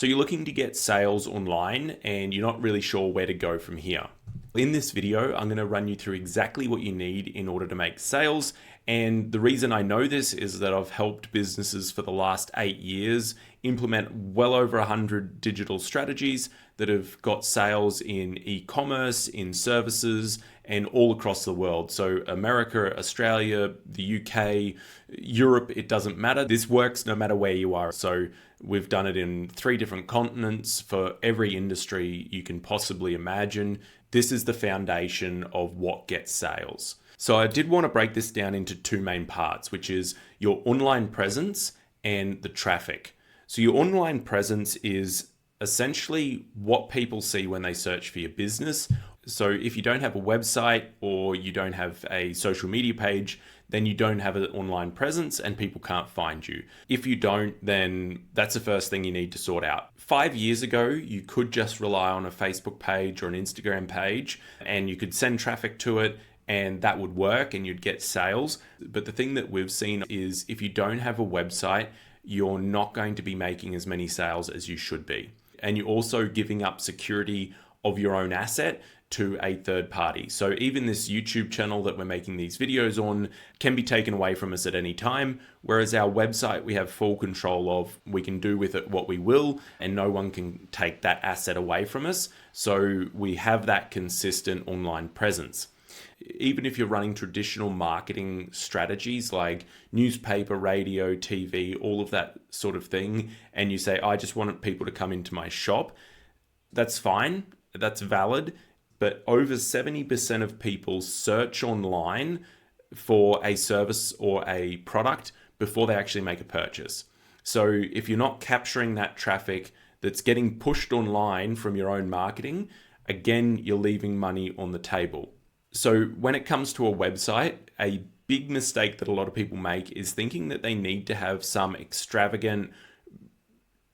So you're looking to get sales online and you're not really sure where to go from here. In this video, I'm going to run you through exactly what you need in order to make sales. And the reason I know this is that I've helped businesses for the last 8 years implement well over 100 digital strategies that have got sales in e-commerce, in services, and all across the world. So America, Australia, the UK, Europe, it doesn't matter. This works no matter where you are. So we've done it in 3 different continents for every industry you can possibly imagine. This is the foundation of what gets sales. So I did want to break this down into 2 main parts, which is your online presence and the traffic. So your online presence is essentially what people see when they search for your business. So if you don't have a website or you don't have a social media page, then you don't have an online presence and people can't find you. If you don't, then that's the first thing you need to sort out. 5 years ago, you could just rely on a Facebook page or an Instagram page and you could send traffic to it and that would work and you'd get sales. But the thing that we've seen is if you don't have a website, you're not going to be making as many sales as you should be. And you're also giving up security of your own asset to a third party. So even this YouTube channel that we're making these videos on can be taken away from us at any time, whereas our website we have full control of. We can do with it what we will and no one can take that asset away from us. So we have that consistent online presence. Even if you're running traditional marketing strategies like newspaper, radio, TV, all of that sort of thing, and you say, I just want people to come into my shop, that's fine, that's valid. But over 70% of people search online for a service or a product before they actually make a purchase. So if you're not capturing that traffic that's getting pushed online from your own marketing, again, you're leaving money on the table. So when it comes to a website, a big mistake that a lot of people make is thinking that they need to have some extravagant,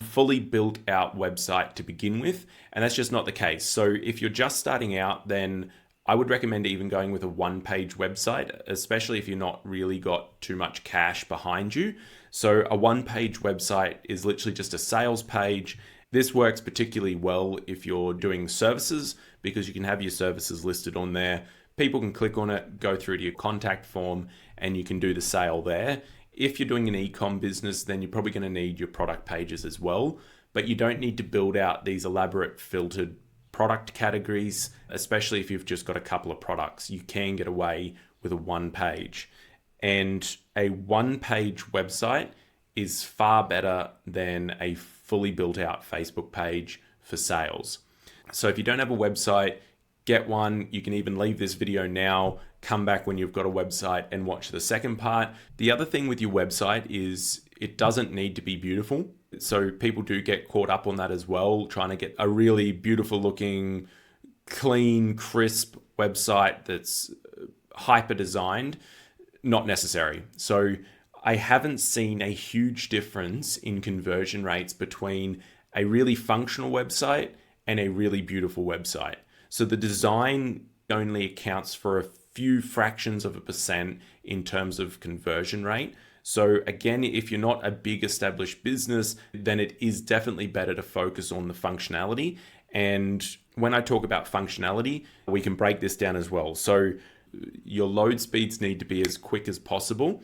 fully built out website to begin with. And that's just not the case. So if you're just starting out, then I would recommend even going with a 1-page website, especially if you're not really got too much cash behind you. So a 1-page website is literally just a sales page. This works particularly well if you're doing services because you can have your services listed on there. People can click on it, go through to your contact form, and you can do the sale there. If you're doing an e-com business, then you're probably going to need your product pages as well, but you don't need to build out these elaborate filtered product categories, especially if you've just got a couple of products. You can get away with a 1-page. And a 1-page website is far better than a fully built out Facebook page for sales. So if you don't have a website, get one. You can even leave this video now, come back when you've got a website and watch the second part. The other thing with your website is it doesn't need to be beautiful. So people do get caught up on that as well, trying to get a really beautiful looking, clean, crisp website that's hyper designed. Not necessary. So I haven't seen a huge difference in conversion rates between a really functional website and a really beautiful website. So the design only accounts for a few fractions of a percent in terms of conversion rate. So again, if you're not a big established business, then it is definitely better to focus on the functionality. And when I talk about functionality, we can break this down as well. So your load speeds need to be as quick as possible.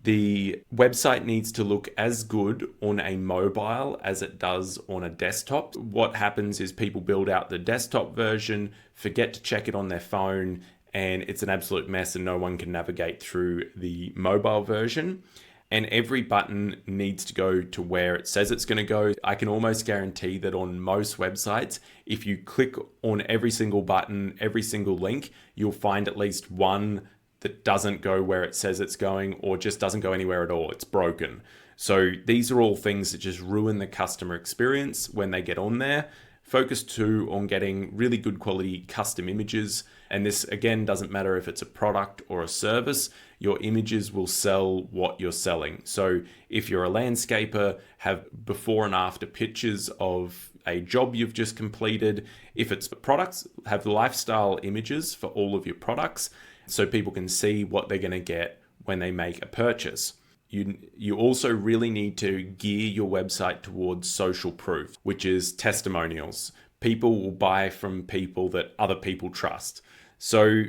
The website needs to look as good on a mobile as it does on a desktop. What happens is people build out the desktop version, forget to check it on their phone, and it's an absolute mess and no one can navigate through the mobile version. And every button needs to go to where it says it's going to go. I can almost guarantee that on most websites, if you click on every single button, every single link, you'll find at least one that doesn't go where it says it's going or just doesn't go anywhere at all. It's broken. So these are all things that just ruin the customer experience when they get on there. Focus too on getting really good quality custom images. And this again doesn't matter if it's a product or a service, your images will sell what you're selling. So if you're a landscaper, have before and after pictures of a job you've just completed. If it's products, have lifestyle images for all of your products so people can see what they're going to get when they make a purchase. You also really need to gear your website towards social proof, which is testimonials. People will buy from people that other people trust. So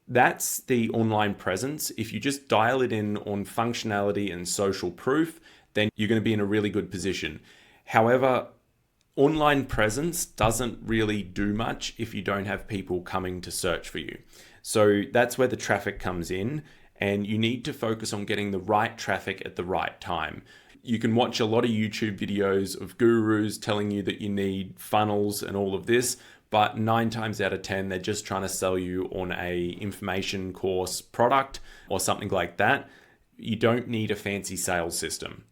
that's the online presence. If you just dial it in on functionality and social proof, then you're going to be in a really good position. However, online presence doesn't really do much if you don't have people coming to search for you. So that's where the traffic comes in, and you need to focus on getting the right traffic at the right time. You can watch a lot of YouTube videos of gurus telling you that you need funnels and all of this, but 9 times out of 10, they're just trying to sell you on a information course product or something like that. You don't need a fancy sales system.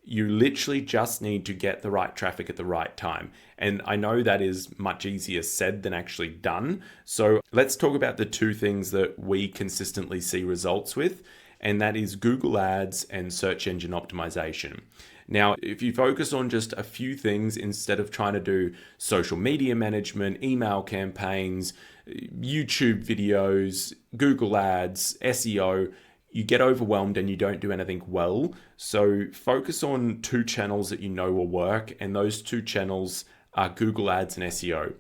You literally just need to get the right traffic at the right time. And I know that is much easier said than actually done. So let's talk about the 2 things that we consistently see results with, and that is Google Ads and search engine optimization. Now, if you focus on just a few things instead of trying to do social media management, email campaigns, YouTube videos, Google Ads, SEO, you get overwhelmed and you don't do anything well. So focus on 2 channels that you know will work, and those 2 channels are Google Ads and SEO.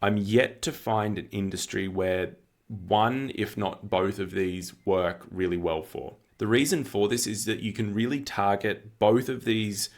I'm yet to find an industry where one, if not both of these, work really well for. The reason for this is that you can really target both of these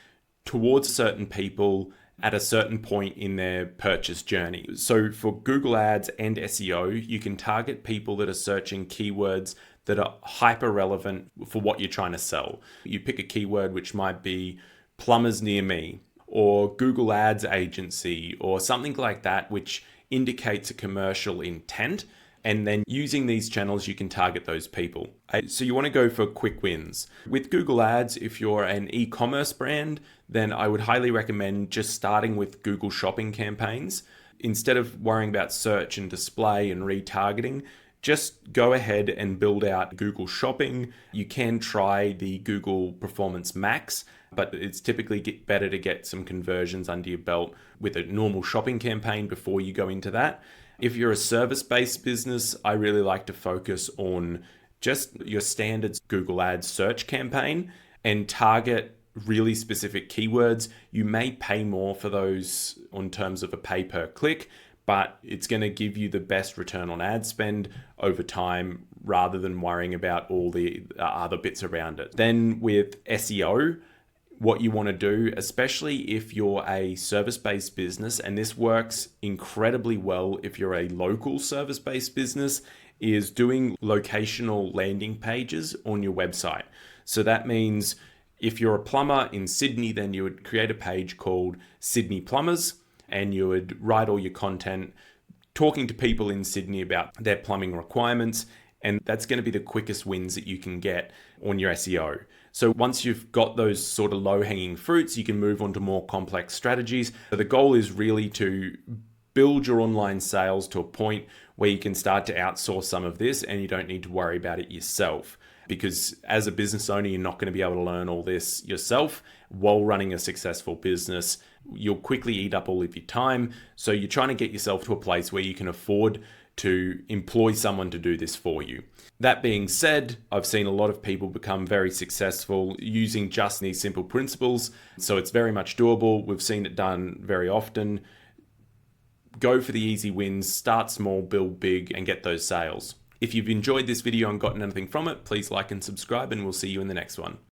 towards certain people at a certain point in their purchase journey. So for Google Ads and SEO, you can target people that are searching keywords that are hyper relevant for what you're trying to sell. You pick a keyword which might be plumbers near me, or Google Ads agency, or something like that, which indicates a commercial intent. And then using these channels, you can target those people. So you want to go for quick wins. With Google Ads, if you're an e-commerce brand, then I would highly recommend just starting with Google Shopping campaigns. Instead of worrying about search and display and retargeting, just go ahead and build out Google Shopping. You can try the Google Performance Max, but it's typically better to get some conversions under your belt with a normal shopping campaign before you go into that. If you're a service-based business, I really like to focus on just your standard Google Ads search campaign and target really specific keywords. You may pay more for those in terms of a pay per click, but it's going to give you the best return on ad spend over time rather than worrying about all the other bits around it. Then with SEO, what you want to do, especially if you're a service-based business, and this works incredibly well if you're a local service-based business, is doing locational landing pages on your website. So that means if you're a plumber in Sydney, then you would create a page called Sydney Plumbers, and you would write all your content talking to people in Sydney about their plumbing requirements. And that's going to be the quickest wins that you can get on your SEO. So once you've got those sort of low-hanging fruits, you can move on to more complex strategies. So the goal is really to build your online sales to a point where you can start to outsource some of this and you don't need to worry about it yourself. Because as a business owner, you're not going to be able to learn all this yourself while running a successful business. You'll quickly eat up all of your time. So you're trying to get yourself to a place where you can afford to employ someone to do this for you. That being said, I've seen a lot of people become very successful using just these simple principles. So it's very much doable. We've seen it done very often. Go for the easy wins, start small, build big, and get those sales. If you've enjoyed this video and gotten anything from it, please like and subscribe, and we'll see you in the next one.